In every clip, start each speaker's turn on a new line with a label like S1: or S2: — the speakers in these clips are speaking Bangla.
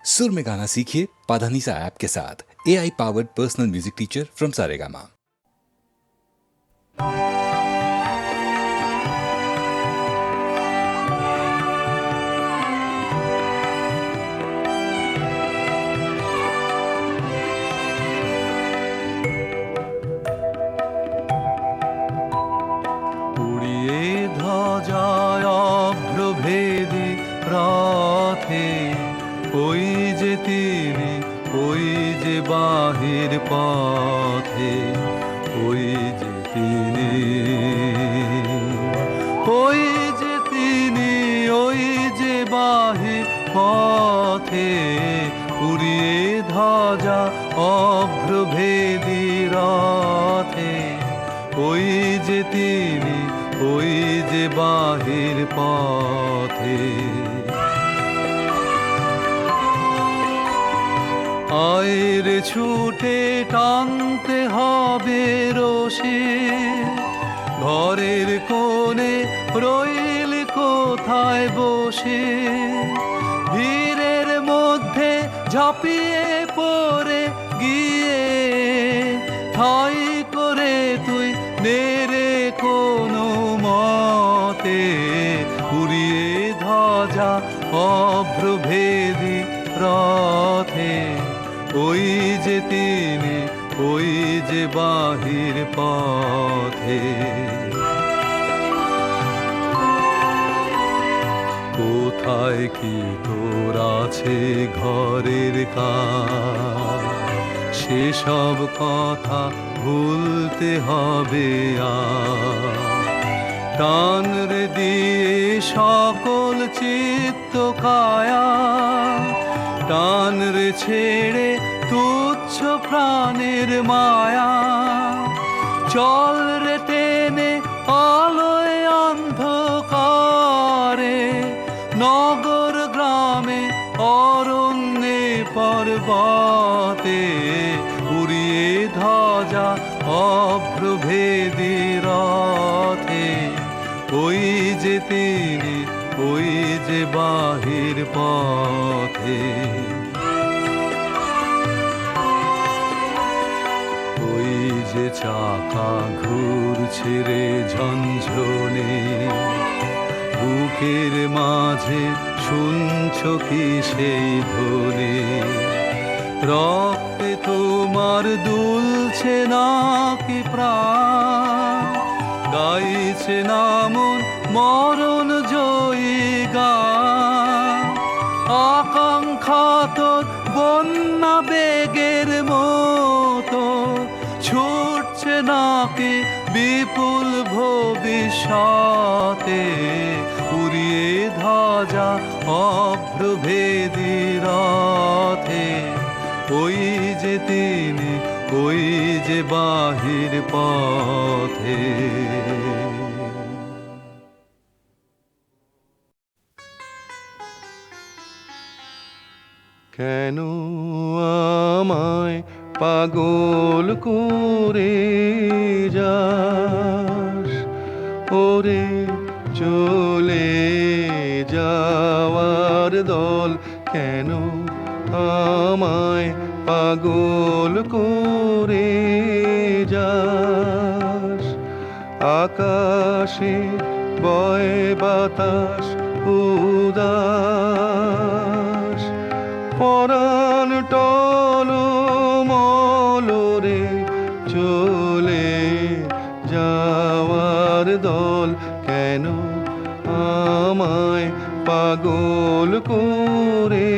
S1: सुर में गाना सीखिए पाधानीसा ऐप के साथ। AI powered personal music teacher from Saregama.
S2: উড়িয়ে ধ্বজায় অভ্রভেদী রথে, ওই যে তিনি, ওই যে বাহির পথে, ওই যে তিনি, ওই যে তিনি, ওই যে বাহির পথে, উড়িয়ে ধ্বজা অভ্রভেদী রথে, ওই যে তিনি, ওই যে বাহির পথে। আয়ের ছুটে টানতে হবে রশি, ঘরের কোণে রইল কোথায় বসে, ভিড়ের মধ্যে ঝাঁপিয়ে পড়ে গিয়ে ঠাই করে তুই নেড়ে কোনো মতে, উড়িয়ে ধ্বজা অভ্রভেদী রথে, ওই যে তিনি, ওই যে বাহির পথে। কোথায় কি তোর আছে ঘরের কাজ, সেসব কথা ভুলতে হবে আর, টান রে দিয়ে সকল চিত্ত কায়া, টান রে ছেড়ে তুচ্ছ প্রাণের মায়া, চল রে টেনে আলোয় অন্ধকারে, নগর গ্রামে অরণ্যে পর্বতে, উড়িয়ে ধ্বজা অভ্রভেদী রথে, ওই যে তিনি, ওই যে বাহির পথে। ওই যে চাকা ঘুরছে রে ঝনঝনে, বুকের মাঝে শুনছ কি সেই ধ্বনি, রক্তে তোমার দুলছে নাকি প্রাণ, গাইছে নামন মরণ জয়ী গান, আকাঙ্ক্ষা তোর বন্যা বেগের মতো ছুটছে নাকি বিপুল ভবিষ্যতে, উড়িয়ে ধ্বজা অভ্রভেদী রথে, ওই যে তিনি, ওই যে বাহির পথে। কেন আমায় পাগল করে যাস, ওরে চলে যাওয়ার দল, কেন আমায় পাগল করে যাস, আকাশে বয় বাতাস উদাস, পরাণ টলমলরে চলে যাওয়ার দল, কেন আমায় পাগল করে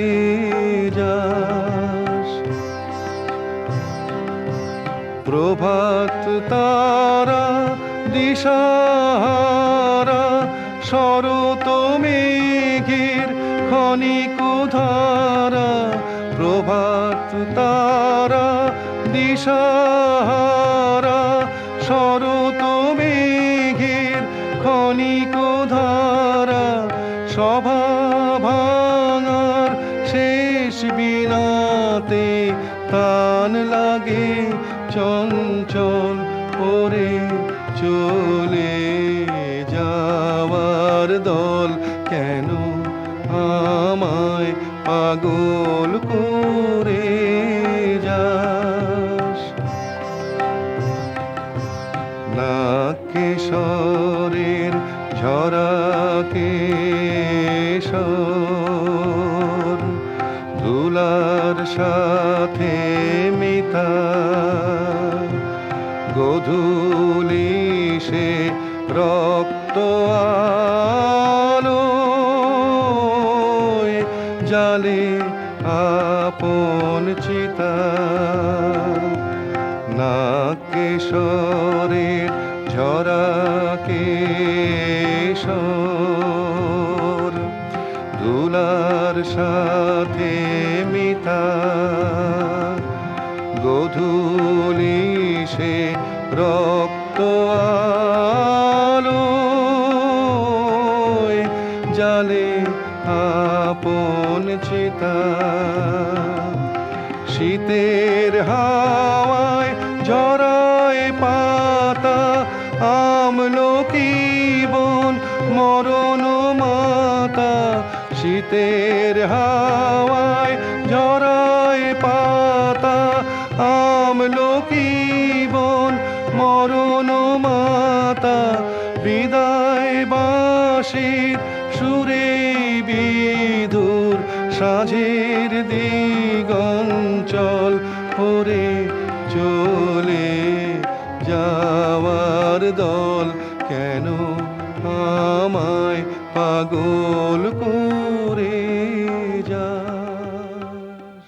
S2: যাস। প্রভাত তারা দিশাহারা, শরত মেঘের ক্ষণিক ধারা, প্রভাত তারা দিশাহারা, শরত মেঘের ক্ষণিক ধারা, সভা ভাঙার শেষ বিনাতে তান লাগে চঞ্চল ওরে চলে যাওয়ার দল, কেন আমায় পাগল করে যাস। নাকেশ্বরের ঝরা কেশর ধুলার সাথে মিতা গোধূলি সে রক্ত আলোয় জালে আপন চিতা। নাকেশ্বরের ঝরা কেশর ধুলার সাথে মিতা গোধূলি সে রক্ত আলোয় জালে আপন চিতা। শীতের হাওয়ায় ঝরায় পাতা আমলকি বন মরণ মাতা। শীতের হাওয়ায় ঝরায় পাতা আমলকি বন মরণ মাতা। বিদায় বাঁশির সুরে বিধুর সাঁঝের দিগঞ্চল ভরে চলে যাওয়ার দল কেন আমায় পাগল করে যাস।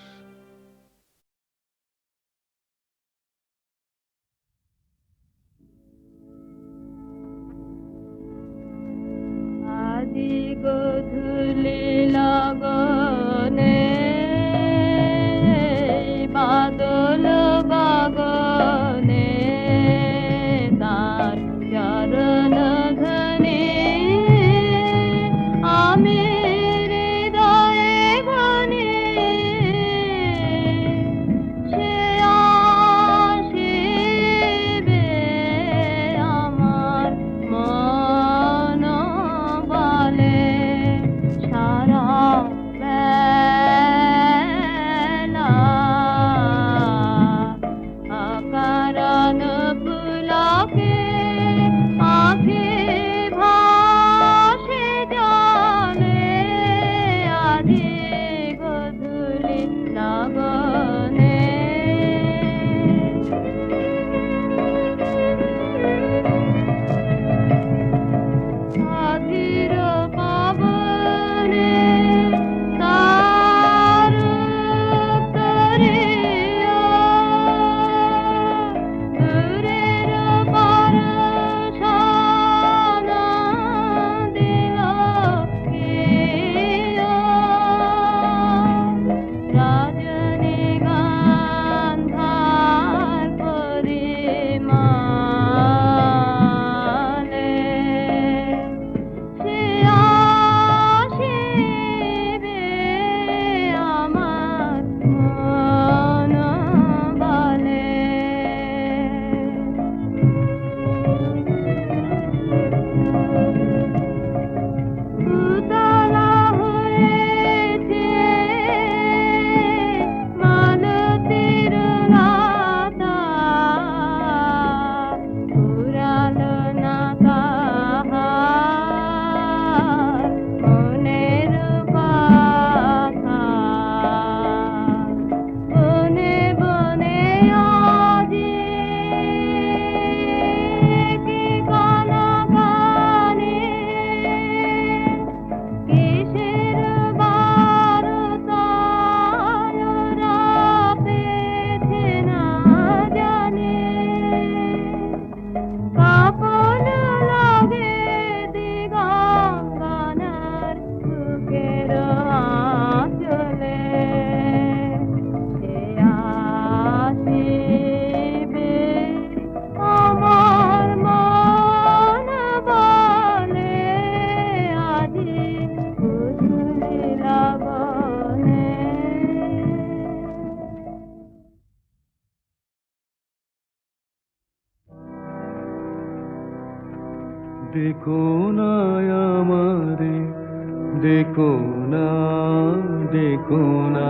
S3: আদি গোধূলি লগনে বাদল গগনে তার চরণ ধনে আমি হৃদয়ে ঘনে সে আসিবে আমার মন বলে সারা বেলা অকারণ পুলকে আঁখি ভাসে জলে আদি গোধূলি লগনে। অধীর পবনে তার উত্তরীয় দূরের পরশনা দিল কিয় রজনীগন্ধার পরিমলে সে আসিবে আমার মন বলে। উতলা হয়েছে মালতীর লতা ফুরালো না তাহার মনের কথা। বনে বনে আজি কি কনকানি কিসের বারতায় রাতেছে না জানি। কাপন লাগে দিগঙ্গনার বুকের আঁচলে সে আসিবে আমার মন বলে আজি গোধূলি লগনে।
S2: দেখো না আমারে দেখো না, দেখো না,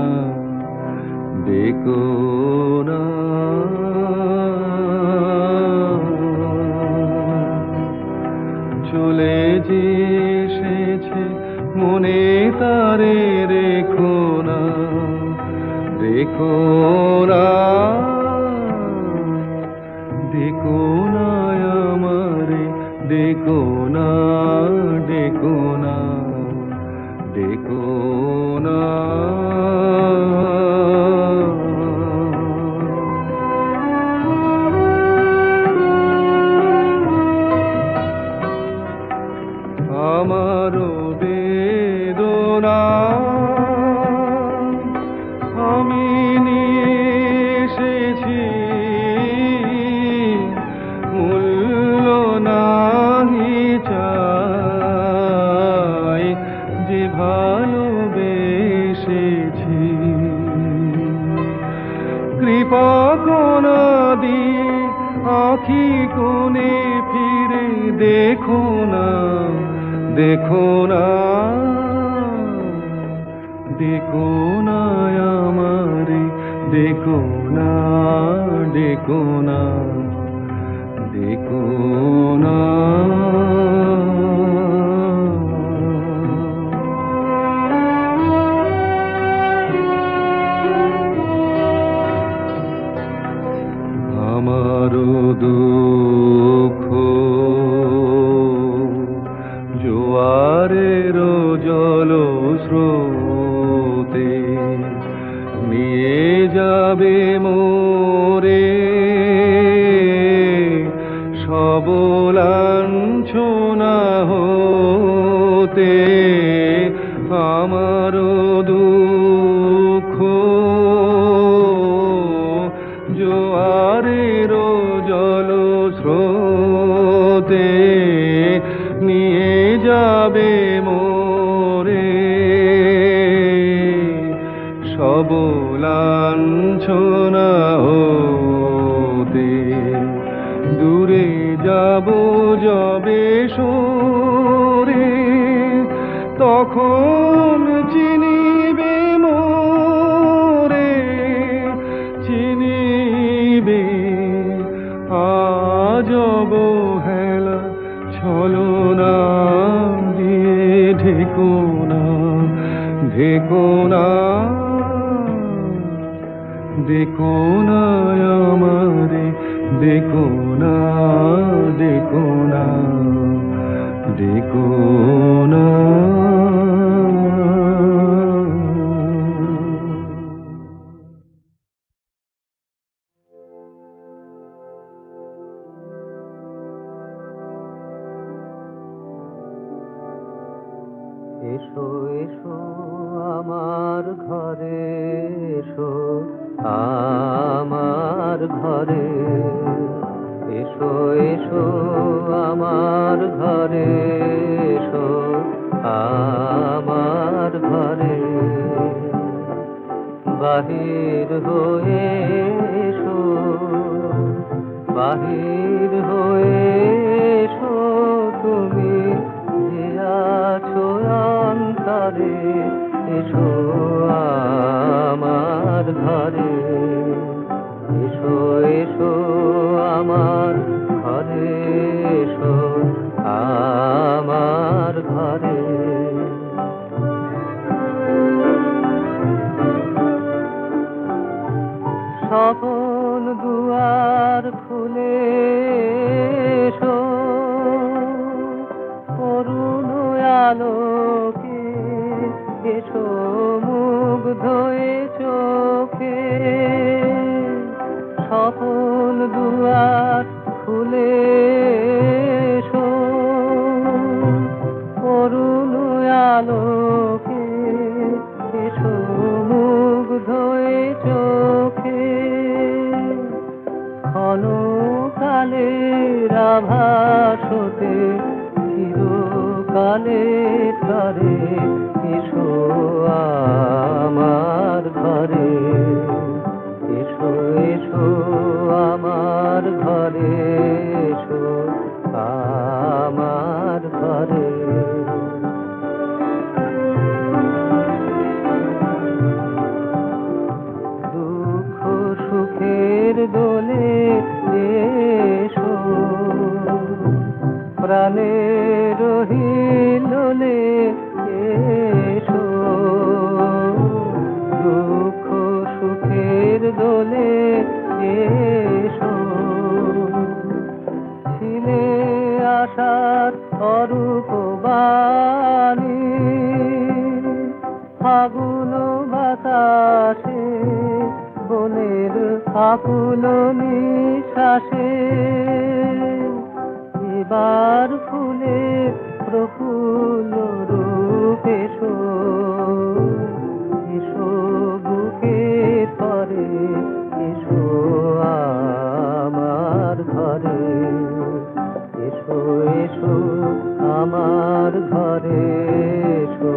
S2: দেখো না। চলে যে এসেছে মনে তারে রেখো না, দেখো না, দেখো না আমারে, দেখো না, দেখো না, দেখো না। আমারও বেদনা আমি নিয়ে এসেছি, মূল্য নাহি চাই যে ভালোবেসেছি। কৃপা কোনা দিয়ে আখি কোণে ফিরে দেখো না, দেখো না, দেখো না আমারে, দেখো না, দেখো না, দেখো না। আমারও দুঃখ জোয়ারের জলস্রোতে নিয়ে যাবে মোরে, সবলাঞ্ছনা হতে। আমারও দুঃখ জোয়ারের জলস্রোতে নিয়ে যাবে মোরে, সবলাঞ্ছনা হতে। দূরে যাব যবে সরে, তখন চিনিবে মোরে, চিনিবে। আজ অবহেলা ছলনা দিয়ে ঢেকো না, ঢেকো না, দেখো না আমারে, দেখো না, দেখো না, দেখো না।
S4: এসো এসো আমার ঘরে, এসো আমার ঘরে, এসো এসো আমার ঘরে, এসো আমার ঘরে। বাহির হয়ে এসো, বাহির হয়ে এসো তুমি যে আছো অন্তরে, এসো আমার ঘরে, এসো এসো আমার ঘরে, এসো আমার ঘরে। স্বপন দুয়ার খুলে এসো, করুণ আলোকে এসো মুগ্ধ এ চোখে। স্বপন দুয়ার খুলে এসো, করুণ আলোকে এসো মুগ্ধ এ চোখে। ক্ষণকালের আভাস হতে চিরকালের তরে, এসো আমার ঘরে, এসো এসো আমার ঘরে, এসো আমার ঘরে। দোলে এসো প্রাণের হিলোলে এসো দুঃখ সুখের দোলে এসো ছিলে আশার অরূপ বাণী ফাগুন বাতাসে বনের আকুল নিঃশ্বাসে এবার ফুলে প্রফুল্ল রূপ এসো এসো বুকে পরে এসো আমার ঘরে এসো এসো আমার ঘরে এসো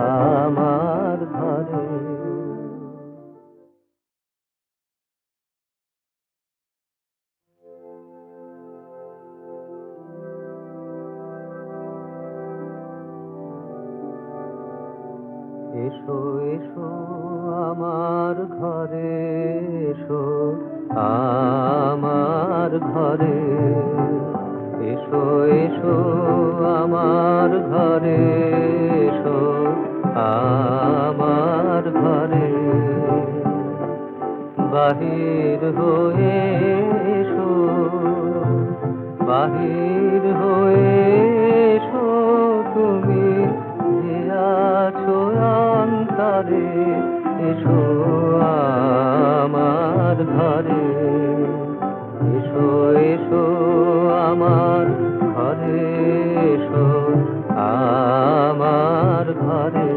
S4: আমার ঘরে এসো এসো আমার ঘরে এসো আমার ঘরে এসো এসো আমার ঘরে এসো আমার ঘরে বাহির হয়ে এসো বাহির হয়ে এসো তুমি যে আছো অন্তরে এসো আমার ঘরে এসো এসো আমার ঘরে এসো আমার ঘরে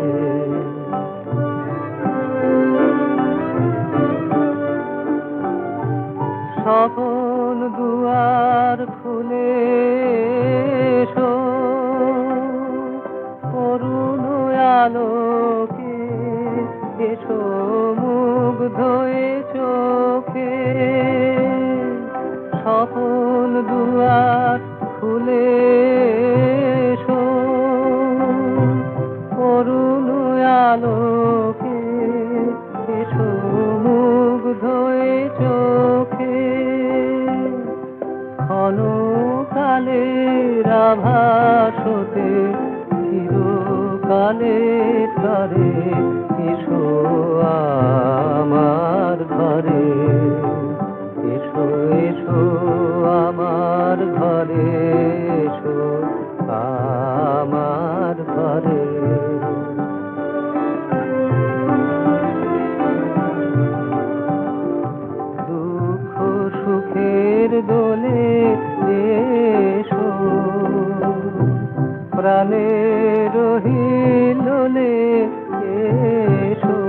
S4: স্বপন দুয়ার খুলে এসো অরুণ আলোকে এসো মুগ্ধ এ চোখে স্বপন দুয়ার খুলে এসো অরুণ আলোকে এসো মুগ্ধ এ চোখে ক্ষণকালের আভাস হতে চিরকালের তরে এসো আমার ঘরে এসো এসো আমার ঘরে এসো আমার ঘরে দুঃখ সুখের দোলে এসো প্রাণের হিলোলে এসো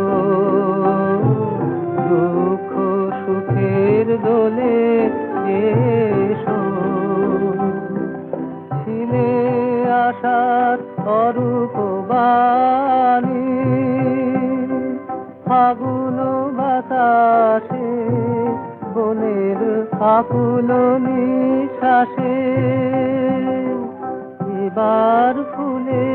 S4: দুঃখ সুখের দোলে এসো ছিলে আশার অরূপ বাণী ফাগুন বাতাসে বনের আকুল নিঃশ্বাসে এবার ফুলে